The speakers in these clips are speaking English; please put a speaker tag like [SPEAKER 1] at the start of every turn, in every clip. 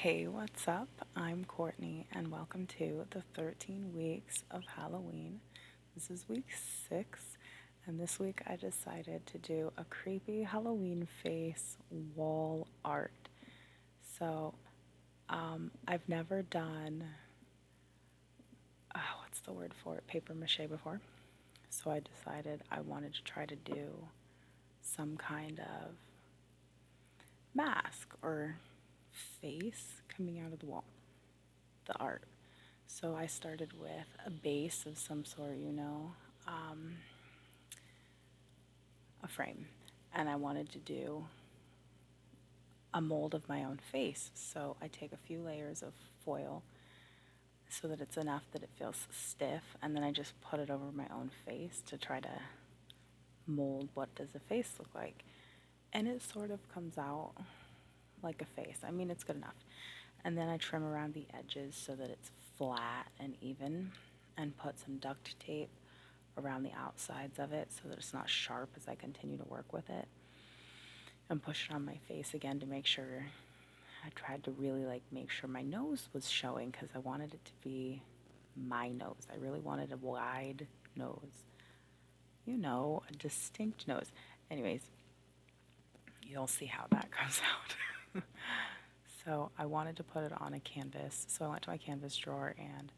[SPEAKER 1] Hey, what's up? I'm Courtney, and welcome to the 13 weeks of Halloween. This is week 6, and this week I decided to do a creepy Halloween face wall art. So, I've never done, what's the word for it, paper mache before. So I decided I wanted to try to do some kind of mask or face coming out of the wall, the art. So I started with a base of some sort, um, a frame. And I wanted to do a mold of my own face. So I take a few layers of foil so that it's enough that it feels stiff, and then I just put it over my own face to try to mold what does a face look like. And it sort of comes out like a face. I mean, it's good enough. And then I trim around the edges so that it's flat and even, and put some duct tape around the outsides of it so that it's not sharp as I continue to work with it. And push it on my face again to make sure. I tried to really make sure my nose was showing because I wanted it to be my nose. I really wanted a wide nose. A distinct nose. Anyways, you'll see how that comes out. So I wanted to put it on a canvas. So I went to my canvas drawer and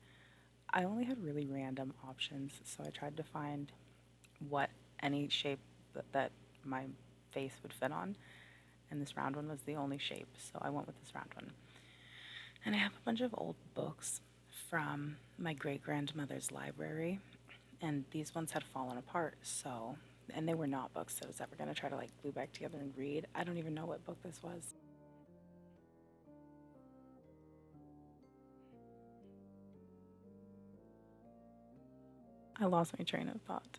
[SPEAKER 1] I only had really random options. So I tried to find what any shape that my face would fit on. And this round one was the only shape. So I went with this round one. And I have a bunch of old books from my great grandmother's library. And these ones had fallen apart. So, and they were not books that I was ever going to try to glue back together and read. I don't even know what book this was. I lost my train of thought.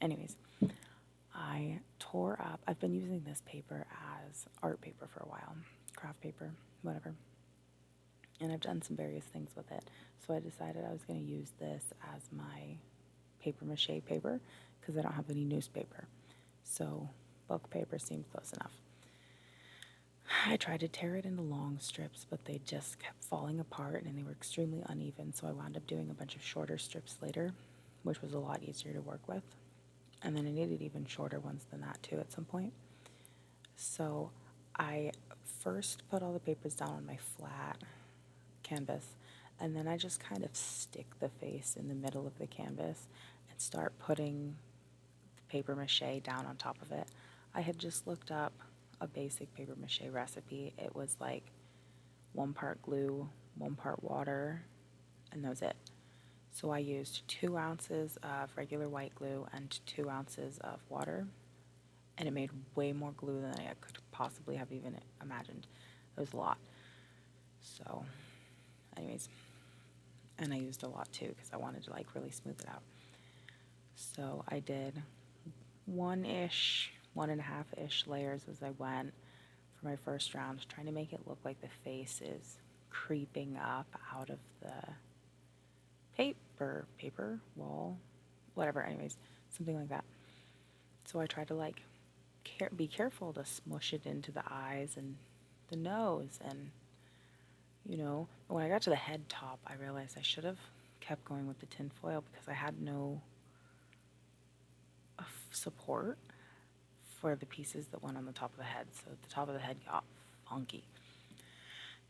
[SPEAKER 1] Anyways, I tore up. I've been using this paper as art paper for a while, craft paper, whatever. And I've done some various things with it. So I decided I was going to use this as my paper mache paper because I don't have any newspaper. So book paper seemed close enough. I tried to tear it into long strips, but they just kept falling apart and they were extremely uneven. So I wound up doing a bunch of shorter strips later, which was a lot easier to work with. And then I needed even shorter ones than that too at some point. So I first put all the papers down on my flat canvas, and then I just kind of stick the face in the middle of the canvas and start putting the paper mache down on top of it. I had just looked up a basic paper mache recipe. It was like 1 part glue, 1 part water, and that was it. So I used 2 ounces of regular white glue and 2 ounces of water, and it made way more glue than I could possibly have even imagined. It was a lot. So, anyways, and I used a lot too because I wanted to really smooth it out. So I did 1.5-ish layers as I went for my first round, trying to make it look like the face is creeping up out of the paper, wall, whatever, anyways, something like that. So I tried to be careful to smush it into the eyes and the nose, and when I got to the head top, I realized I should have kept going with the tin foil because I had no support for the pieces that went on the top of the head. So the top of the head got funky.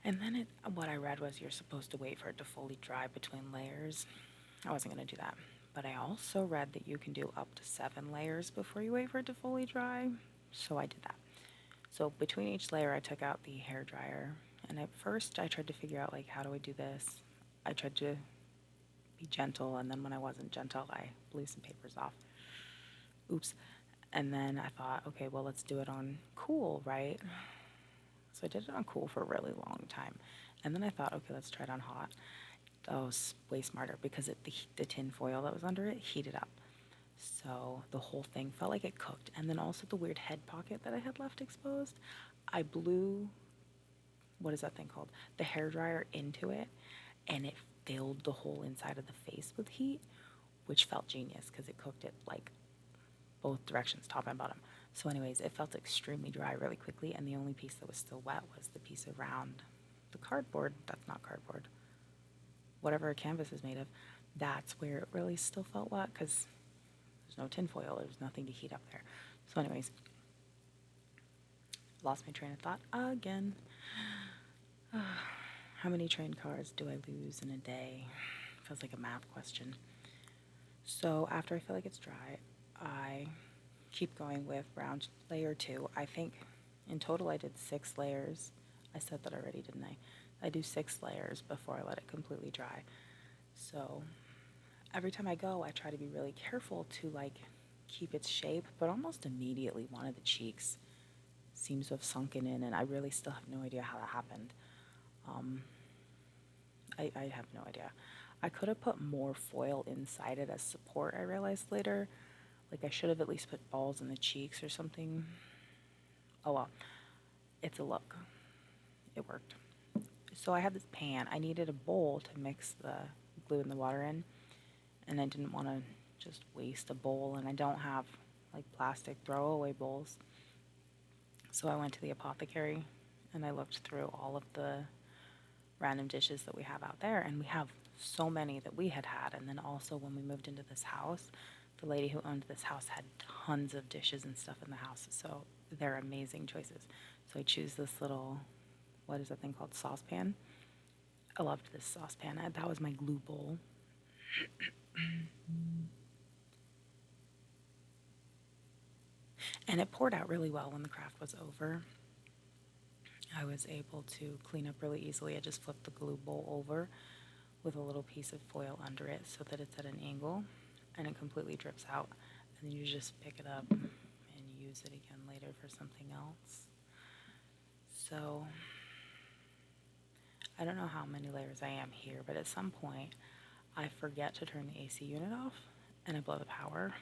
[SPEAKER 1] And then what I read was you're supposed to wait for it to fully dry between layers. I wasn't going to do that. But I also read that you can do up to 7 layers before you wait for it to fully dry. So I did that. So between each layer, I took out the hair dryer. And at first, I tried to figure out, how do I do this? I tried to be gentle, and then when I wasn't gentle, I blew some papers off. Oops. And then I thought, okay, well, let's do it on cool, right? So I did it on cool for a really long time. And then I thought, okay, let's try it on hot. That was way smarter because the tin foil that was under it heated up. So the whole thing felt like it cooked. And then also the weird head pocket that I had left exposed, I blew, what is that thing called? The hairdryer into it, and it filled the whole inside of the face with heat, which felt genius because it cooked it both directions, top and bottom. So anyways, it felt extremely dry really quickly, and the only piece that was still wet was the piece around the cardboard. That's not cardboard. Whatever a canvas is made of, that's where it really still felt wet because there's no tinfoil. There's nothing to heat up there. So anyways, lost my train of thought again. How many train cars do I lose in a day? Feels like a math question. So after I feel like it's dry, I keep going with round layer 2. I think in total I did 6 layers. I said that already, didn't I? I do 6 layers before I let it completely dry. So every time I go, I try to be really careful to like keep its shape, but almost immediately one of the cheeks seems to have sunken in, and I really still have no idea how that happened. I have no idea. I could have put more foil inside it as support, I realized later. Like I should have at least put balls in the cheeks or something. Oh well, it's a look. It worked. So I had this pan. I needed a bowl to mix the glue and the water in, and I didn't want to just waste a bowl, and I don't have like plastic throwaway bowls. So I went to the apothecary and I looked through all of the random dishes that we have out there, and we have so many that we had had. And then also when we moved into this house, the lady who owned this house had tons of dishes and stuff in the house, so they're amazing choices. So I choose this little, what is that thing called, saucepan. I loved this saucepan. That was my glue bowl. And it poured out really well when the craft was over. I was able to clean up really easily. I just flipped the glue bowl over with a little piece of foil under it so that it's at an angle and it completely drips out. And then you just pick it up and use it again later for something else. So I don't know how many layers I am here, but at some point I forget to turn the AC unit off and I blow the power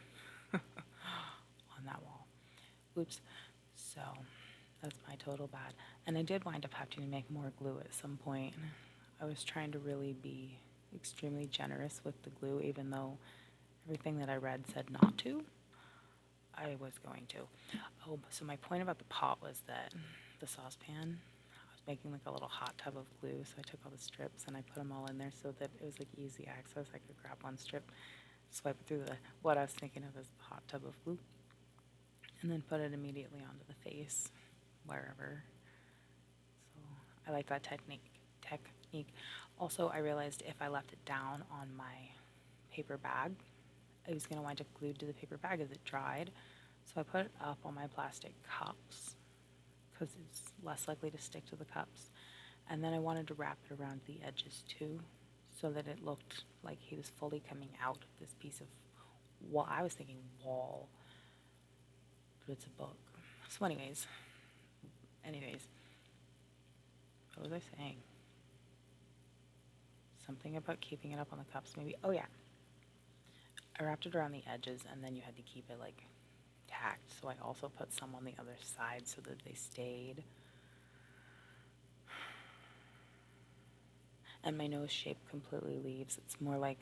[SPEAKER 1] on that wall. Oops. So that's my total bad. And I did wind up having to make more glue at some point. I was trying to really be extremely generous with the glue, even though everything that I read said not to. I was going to. Oh, so my point about the pot was that the saucepan, I was making like a little hot tub of glue, so I took all the strips and I put them all in there so that it was like easy access. I could grab one strip, swipe it through what I was thinking of as the hot tub of glue, and then put it immediately onto the face, wherever. So I like that technique. Also, I realized if I left it down on my paper bag, it was going to wind up glued to the paper bag as it dried. So I put it up on my plastic cups because it's less likely to stick to the cups. And then I wanted to wrap it around the edges too, so that it looked like he was fully coming out of this piece of wall. I was thinking wall, but it's a book. So anyways, what was I saying? Something about keeping it up on the cups, maybe. Oh yeah, I wrapped it around the edges, and then you had to keep it like tacked. So I also put some on the other side so that they stayed. And my nose shape completely leaves. It's more like,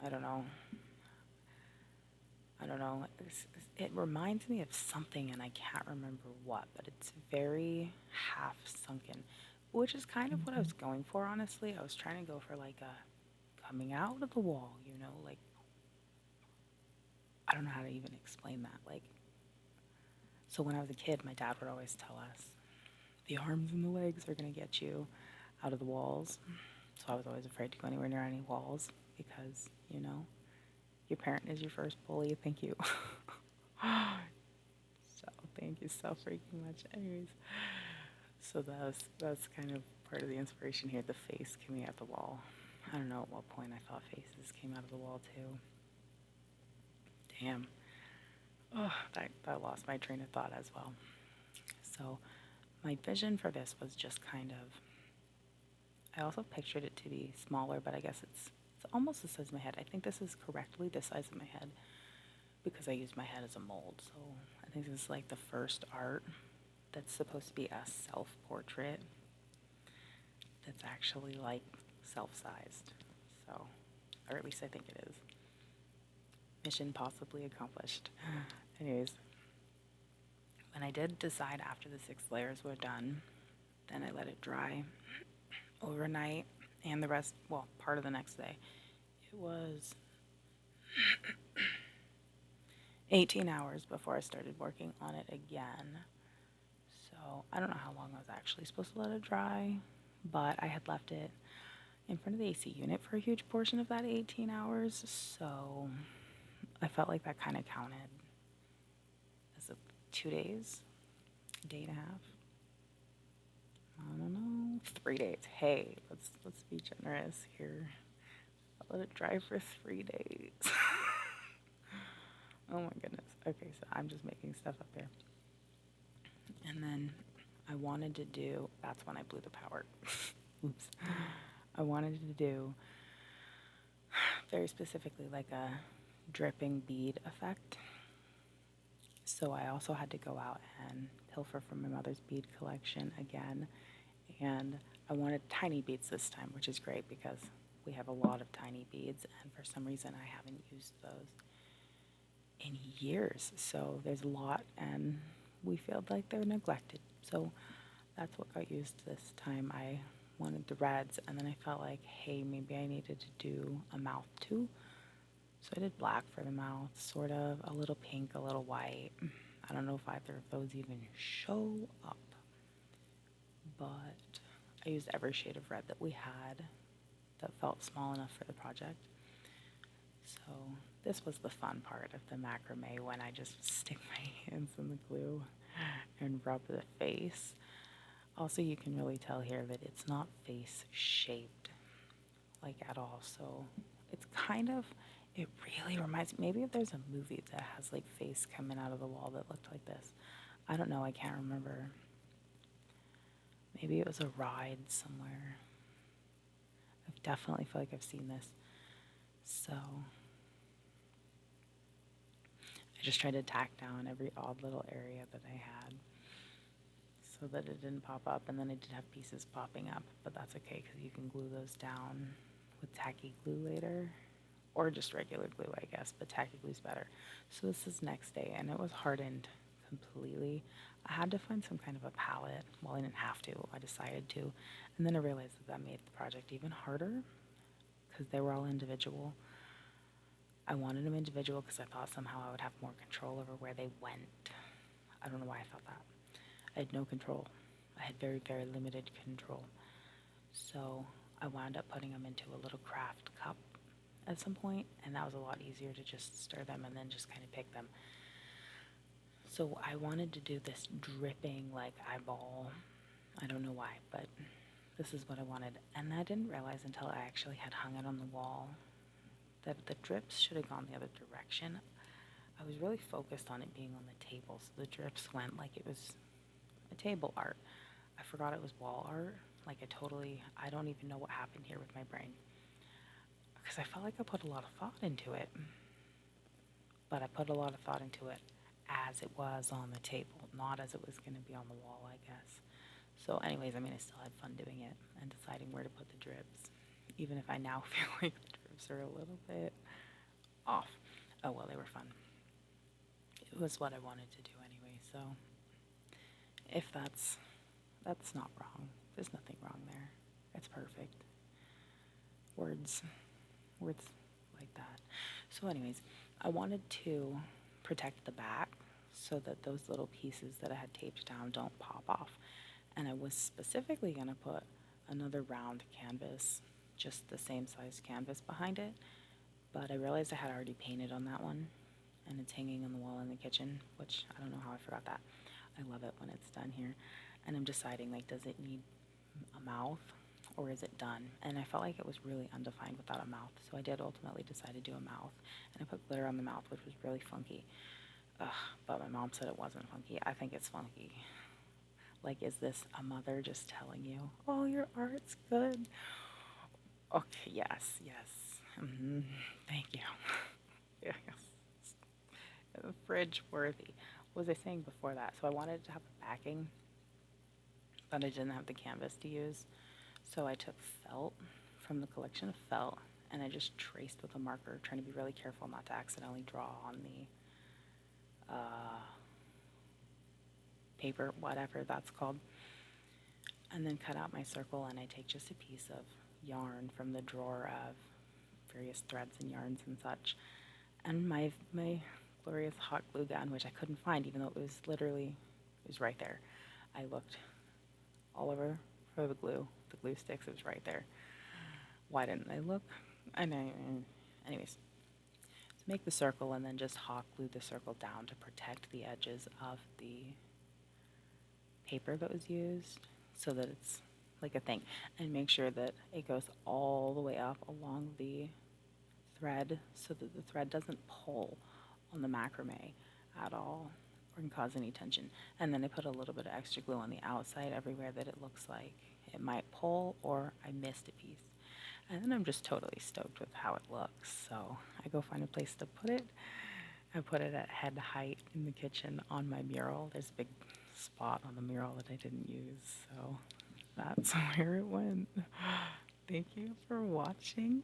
[SPEAKER 1] I don't know. It reminds me of something, and I can't remember what, but it's very half sunken, which is kind of what I was going for, honestly. I was trying to go for like a coming out of the wall, like, I don't know how to even explain that. Like, so when I was a kid, my dad would always tell us, the arms and the legs are going to get you out of the walls. So I was always afraid to go anywhere near any walls because, your parent is your first bully. Thank you. So thank you so freaking much. Anyways, so that's kind of part of the inspiration here. The face coming out the wall. I don't know at what point I thought faces came out of the wall too. Damn. Oh, that lost my train of thought as well. So my vision for this was just kind of, I also pictured it to be smaller, but I guess it's almost the size of my head. I think this is correctly the size of my head because I used my head as a mold. So I think this is like the first art that's supposed to be a self-portrait that's actually like self-sized. So, or at least I think it is. mission possibly accomplished. Anyways, when I did decide after the 6 layers were done, then I let it dry overnight and the rest, well, part of the next day. It was 18 hours before I started working on it again. So I don't know how long I was actually supposed to let it dry, but I had left it in front of the AC unit for a huge portion of that 18 hours, so I felt like that kind of counted as 2 days, a day and a half. I don't know, 3 days. Hey, let's be generous here. I let it dry for 3 days. Oh my goodness. Okay, so I'm just making stuff up here. And then I wanted to do, that's when I blew the power. Oops. I wanted to do very specifically like a dripping bead effect. So I also had to go out and pilfer from my mother's bead collection again. And I wanted tiny beads this time, which is great because we have a lot of tiny beads, and for some reason I haven't used those in years. So there's a lot, and we feel like they're neglected. So that's what got used this time. I wanted the reds, and then I felt like, hey, maybe I needed to do a mouth too. So I did black for the mouth, sort of, a little pink, a little white. I don't know if either of those even show up, but I used every shade of red that we had that felt small enough for the project. So this was the fun part of the macrame, when I just stick my hands in the glue and rub the face. Also, you can really tell here that it's not face shaped, like, at all. So it's kind of, it really reminds me, maybe if there's a movie that has like face coming out of the wall that looked like this. I don't know, I can't remember. Maybe it was a ride somewhere. I definitely feel like I've seen this. So I just tried to tack down every odd little area that I had so that it didn't pop up, and then I did have pieces popping up, but that's okay because you can glue those down with tacky glue later, or just regular glue, I guess, but tacky glue's better. So this is next day, and it was hardened completely. I had to find some kind of a palette. Well, I didn't have to, I decided to, and then I realized that made the project even harder because they were all individual. I wanted them individual because I thought somehow I would have more control over where they went. I don't know why I thought that. I had no control. I had very, very limited control. So I wound up putting them into a little craft cup at some point, and that was a lot easier to just stir them and then just kind of pick them. So I wanted to do this dripping, like, eyeball. I don't know why, but this is what I wanted. And I didn't realize until I actually had hung it on the wall that the drips should have gone the other direction. I was really focused on it being on the table, so the drips went like it was a table art. I forgot it was wall art. Like, I don't even know what happened here with my brain. Because I felt like I put a lot of thought into it. But I put a lot of thought into it as it was on the table, not as it was going to be on the wall, I guess. So anyways, I still had fun doing it and deciding where to put the drips, even if I now feel like the drips are a little bit off. Oh well, they were fun. It was what I wanted to do anyway, so if that's not wrong. There's nothing wrong there. It's perfect. Words like that. So anyways, I wanted to protect the back so that those little pieces that I had taped down don't pop off. And I was specifically going to put another round canvas, just the same size canvas behind it, but I realized I had already painted on that one, and it's hanging on the wall in the kitchen, which I don't know how I forgot that. I love it when it's done here. And I'm deciding, like, does it need a mouth or is it done? And I felt like it was really undefined without a mouth, so I did ultimately decide to do a mouth. And I put glitter on the mouth, which was really funky. But my mom said it wasn't funky. I think it's funky. Like, is this a mother just telling you, oh, your art's good? Okay, yes. Thank you. Yes. Fridge worthy. What was I saying before that? So I wanted to have a backing, but I didn't have the canvas to use. So I took felt from the collection of felt, and I just traced with a marker, trying to be really careful not to accidentally draw on the paper, whatever that's called, and then cut out my circle, and I take just a piece of yarn from the drawer of various threads and yarns and such, and my glorious hot glue gun, which I couldn't find even though it was right there. I looked all over for the glue sticks, it was right there. Why didn't I look? Anyways, to make the circle and then just hot glue the circle down to protect the edges of the paper that was used so that it's like a thing, and make sure that it goes all the way up along the thread so that the thread doesn't pull on the macrame at all or can cause any tension. And then I put a little bit of extra glue on the outside everywhere that it looks like it might pull or I missed a piece. And then I'm just totally stoked with how it looks. So I go find a place to put it. I put it at head height in the kitchen on my mural. There's a big spot on the mural that I didn't use, so that's where it went. Thank you for watching.